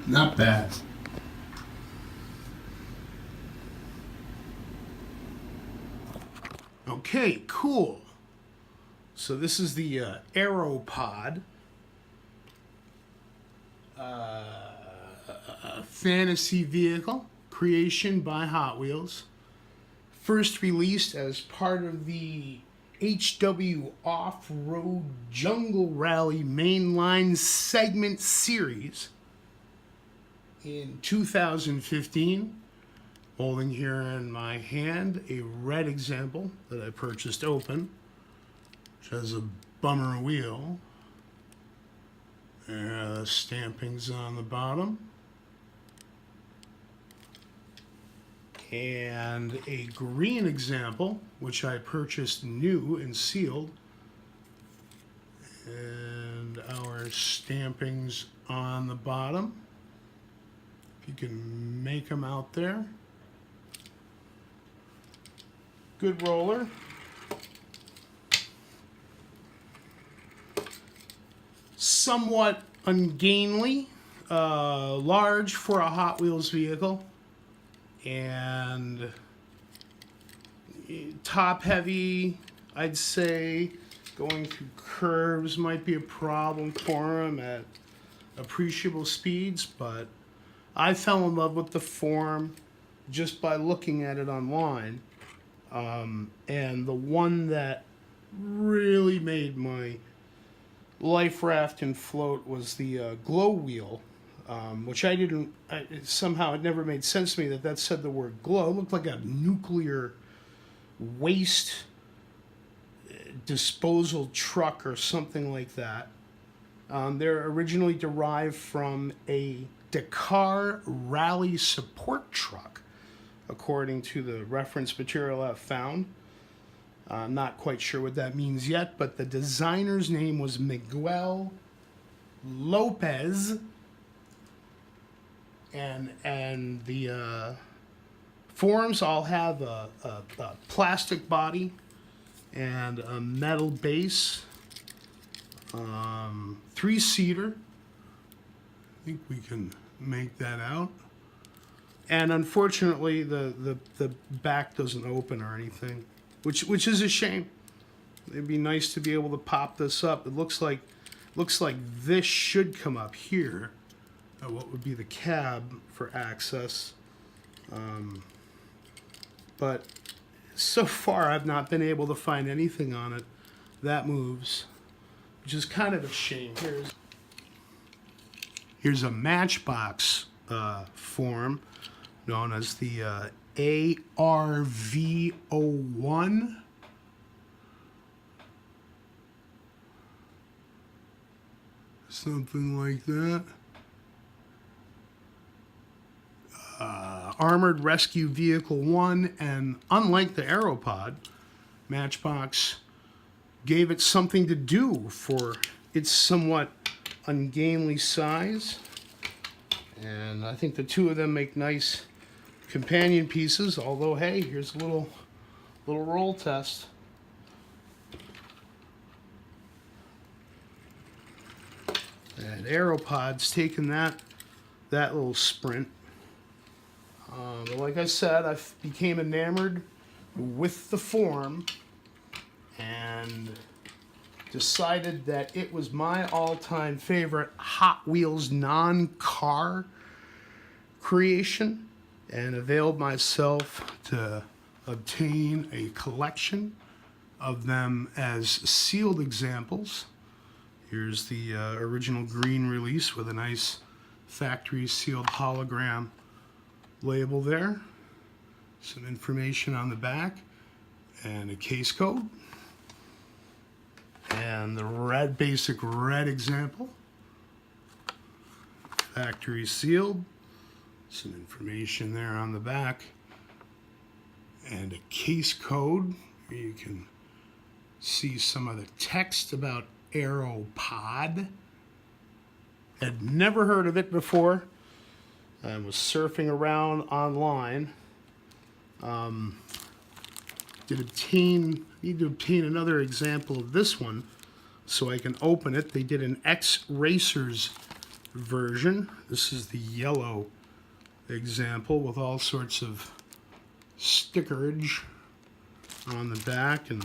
Not bad. Okay, cool. So this is the Aero Pod. A fantasy vehicle creation by Hot Wheels. First released as part of the HW Off-Road Jungle Rally Mainline Segment Series in 2015. Holding here in my hand a red example that I purchased open, which has a bummer wheel. The stampings on the bottom. And a green example, which I purchased new and sealed. And our stampings on the bottom. If you can make them out there. Good roller. Somewhat ungainly, large for a Hot Wheels vehicle, and top heavy. I'd say going through curves might be a problem for him at appreciable speeds, but I fell in love with the form just by looking at it online. And the one that really made my life raft and float was the glow wheel, which somehow it never made sense to me that said the word glow. It looked like a nuclear waste disposal truck or something like that. They're originally derived from a Dakar rally support truck, according to the reference material I've found. I'm not quite sure what that means yet, but the designer's name was Miguel Lopez, and the forms all have a plastic body and a metal base, 3-seater. I think we can make that out. And unfortunately, the back doesn't open or anything, which is a shame. It'd be nice to be able to pop this up. It looks like this should come up here. What would be the cab for access? But so far, I've not been able to find anything on it that moves, which is kind of a shame. Here's a Matchbox form, known as the ARV-01. Something like that. Armored Rescue Vehicle 1, and unlike the Aero Pod, Matchbox gave it something to do for its somewhat ungainly size. And I think the two of them make nice companion pieces, although hey, here's a little roll test. And Aero Pod's taken that little sprint. But like I said, I became enamored with the form and decided that it was my all-time favorite Hot Wheels non-car creation, and availed myself to obtain a collection of them as sealed examples. Here's the original green release with a nice factory sealed hologram label there. Some information on the back and a case code. And the basic red example. Factory sealed. Some information there on the back. And a case code. You can see some of the text about Aero Pod. Had never heard of it before. I was surfing around online. Need to obtain another example of this one so I can open it. They did an X-Racers version. This is the yellow example with all sorts of stickerage on the back, and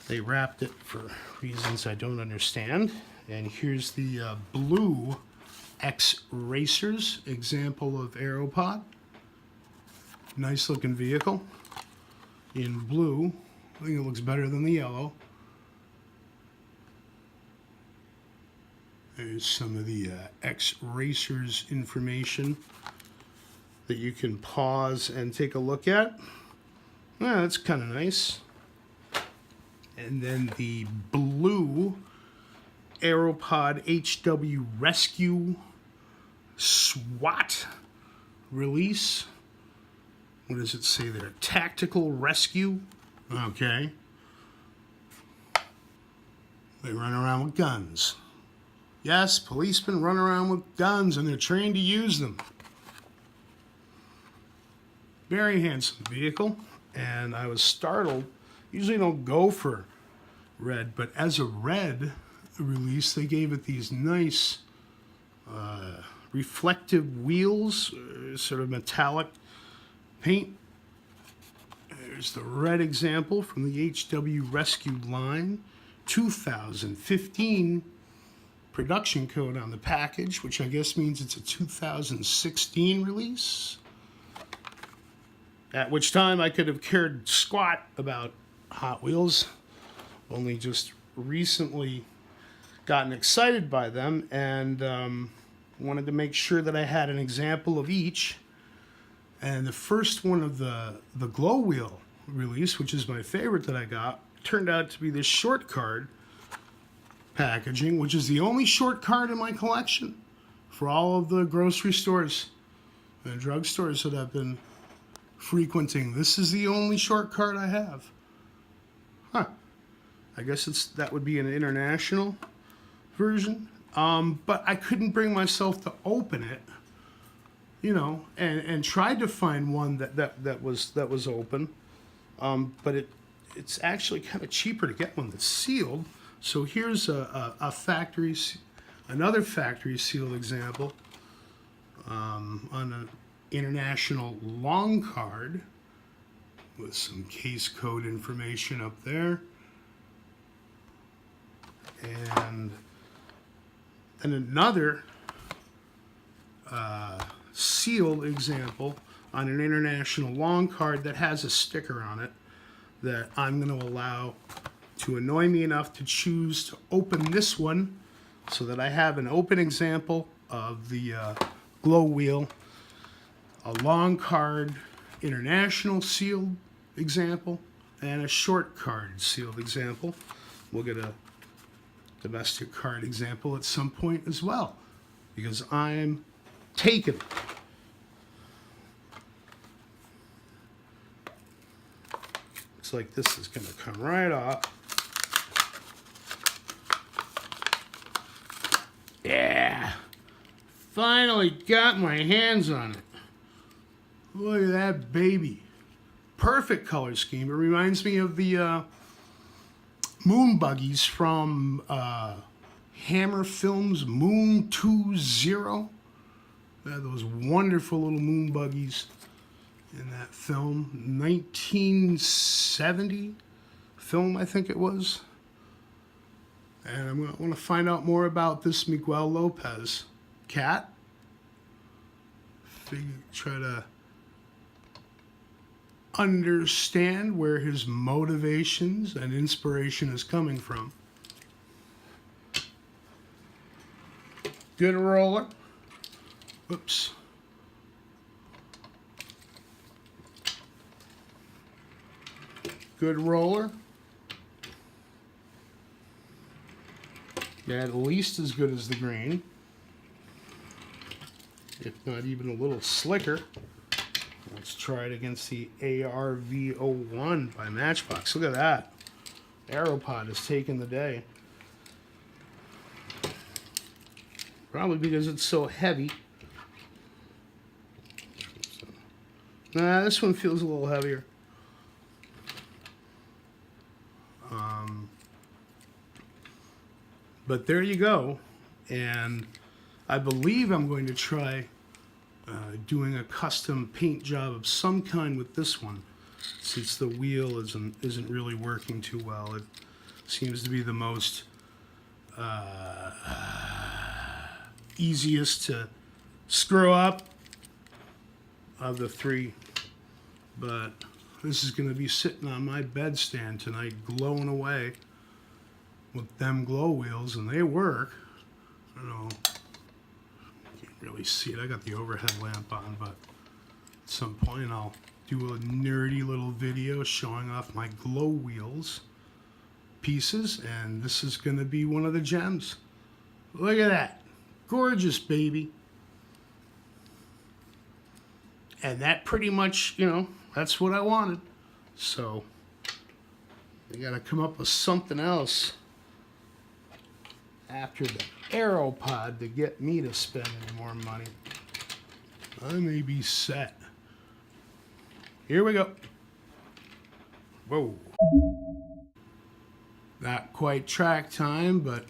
they wrapped it for reasons I don't understand. And here's the blue X-Racers example of Aero Pod. Nice looking vehicle in blue. I think it looks better than the yellow. There's some of the X-Racers information that you can pause and take a look at. Yeah, that's kind of nice. And then the blue Aero Pod HW Rescue SWAT release. What does it say there? Tactical Rescue. Okay. They run around with guns. Yes, policemen run around with guns and they're trained to use them. Very handsome vehicle. And I was startled. Usually don't go for red, but as a red release, they gave it these nice reflective wheels, sort of metallic paint. There's the red example from the HW Rescue line. 2015 production code on the package, which I guess means it's a 2016 release. At which time I could have cared squat about Hot Wheels. Only just recently gotten excited by them, and wanted to make sure that I had an example of each. And the first one of the glow wheel release, which is my favorite that I got, turned out to be this short card packaging, which is the only short card in my collection for all of the grocery stores and drugstores that I've been frequenting. This is the only short card I have. Huh. I guess that would be an international version. But I couldn't bring myself to open it, you know, and tried to find one that was open. But it's actually kind of cheaper to get one that's sealed. So here's another factory sealed example on an international long card with some case code information up there. And another sealed example on an international long card that has a sticker on it that I'm going to allow to annoy me enough to choose to open this one so that I have an open example of the glow wheel, a long card international sealed example, and a short card sealed example. We'll get a domestic card example at some point as well, because I'm taken. Looks like this is going to come right off. Yeah, finally got my hands on it. Look at that baby. Perfect color scheme. It reminds me of the moon buggies from Hammer Films Moon 2.0. They had those wonderful little moon buggies in that film. 1970 film, I think it was. And I'm going to want to find out more about this Miguel Lopez cat. Try to understand where his motivations and inspiration is coming from. Good roller. Oops. Good roller. Yeah, at least as good as the green, if not even a little slicker. Let's try it against the ARV-01 by Matchbox. Look at that. Aero Pod has taken the day. Probably because it's so heavy. Nah, this one feels a little heavier. But there you go. And I believe I'm going to try doing a custom paint job of some kind with this one, since the wheel isn't really working too well. It seems to be the most easiest to screw up of the three. But this is going to be sitting on my bedstand tonight, glowing away with them glow wheels, and they work. I don't know, can't really see it. I got the overhead lamp on, but at some point I'll do a nerdy little video showing off my glow wheels pieces, and this is going to be one of the gems. Look at that. Gorgeous, baby. And that pretty much, you know, that's what I wanted. So I got to come up with something else after the Aero Pod to get me to spend any more money. I may be set. Here we go. Whoa. Not quite track time, but